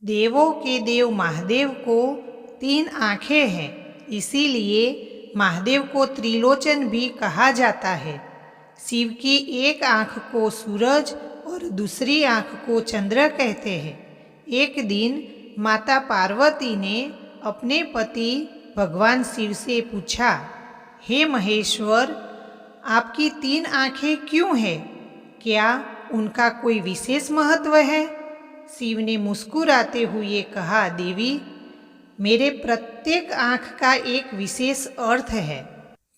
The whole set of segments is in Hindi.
देवों के देव महादेव को 3 आँखें हैं, इसीलिए महादेव को त्रिलोचन भी कहा जाता है। शिव की एक आँख को सूरज और दूसरी आँख को चंद्र कहते हैं। एक दिन माता पार्वती ने अपने पति भगवान शिव से पूछा, हे महेश्वर, आपकी 3 आँखें क्यों हैं? क्या उनका कोई विशेष महत्व है? शिव ने मुस्कुराते हुए कहा, देवी, मेरे प्रत्येक आँख का एक विशेष अर्थ है।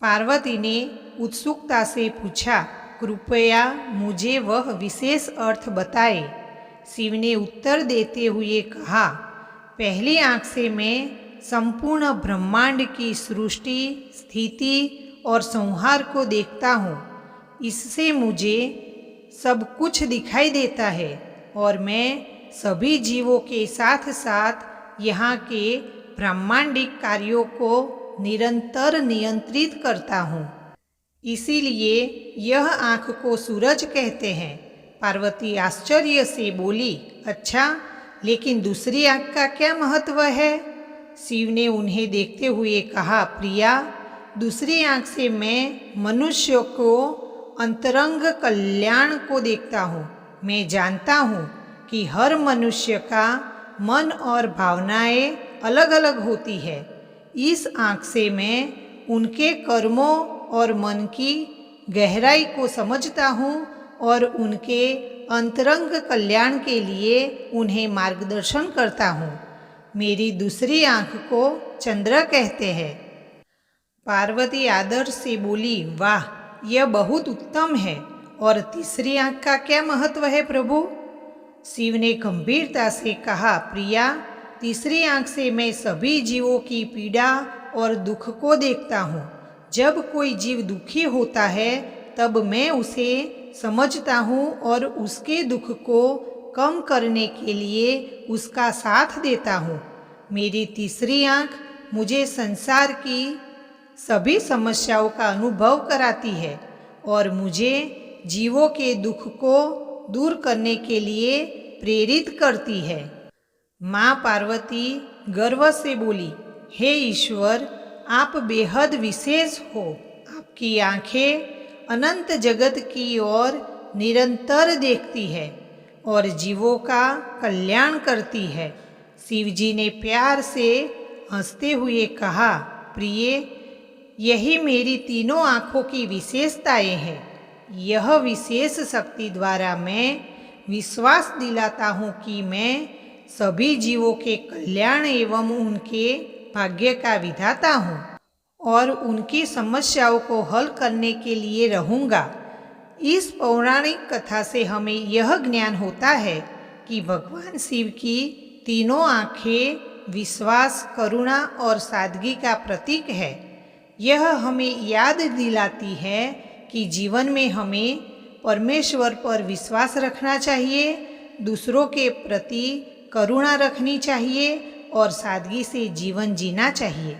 पार्वती ने उत्सुकता से पूछा, कृपया मुझे वह विशेष अर्थ बताए। शिव ने उत्तर देते हुए कहा, पहली आँख से मैं संपूर्ण ब्रह्मांड की सृष्टि, स्थिति और संहार को देखता हूँ। इससे मुझे सब कुछ दिखाई देता है और मैं सभी जीवों के साथ साथ यहाँ के ब्रह्मांडिक कार्यों को निरंतर नियंत्रित करता हूँ। इसीलिए यह आँख को सूरज कहते हैं। पार्वती आश्चर्य से बोली, अच्छा, लेकिन दूसरी आँख का क्या महत्व है? शिव ने उन्हें देखते हुए कहा, प्रिया, दूसरी आँख से मैं मनुष्य को अंतरंग कल्याण को देखता हूँ। मैं जानता हूँ कि हर मनुष्य का मन और भावनाएं अलग अलग होती है। इस आँख से मैं उनके कर्मों और मन की गहराई को समझता हूँ और उनके अंतरंग कल्याण के लिए उन्हें मार्गदर्शन करता हूँ। मेरी दूसरी आँख को चंद्र कहते हैं। पार्वती आदर से बोली, वाह, यह बहुत उत्तम है। और तीसरी आँख का क्या महत्व है प्रभु? शिव ने गंभीरता से कहा, प्रिया, तीसरी आँख से मैं सभी जीवों की पीड़ा और दुख को देखता हूँ। जब कोई जीव दुखी होता है तब मैं उसे समझता हूँ और उसके दुख को कम करने के लिए उसका साथ देता हूँ। मेरी तीसरी आँख मुझे संसार की सभी समस्याओं का अनुभव कराती है और मुझे जीवों के दुख को दूर करने के लिए प्रेरित करती है। माँ पार्वती गर्व से बोली, हे ईश्वर, आप बेहद विशेष हो। आपकी आँखें अनंत जगत की ओर निरंतर देखती है और जीवों का कल्याण करती है। शिवजी ने प्यार से हंसते हुए कहा, प्रिय, यही मेरी तीनों आँखों की विशेषताएं हैं। यह विशेष शक्ति द्वारा मैं विश्वास दिलाता हूँ कि मैं सभी जीवों के कल्याण एवं उनके भाग्य का विधाता हूँ और उनकी समस्याओं को हल करने के लिए रहूँगा। इस पौराणिक कथा से हमें यह ज्ञान होता है कि भगवान शिव की तीनों आँखें विश्वास, करुणा और सादगी का प्रतीक है। यह हमें याद दिलाती है कि जीवन में हमें परमेश्वर पर विश्वास रखना चाहिए, दूसरों के प्रति करुणा रखनी चाहिए और सादगी से जीवन जीना चाहिए।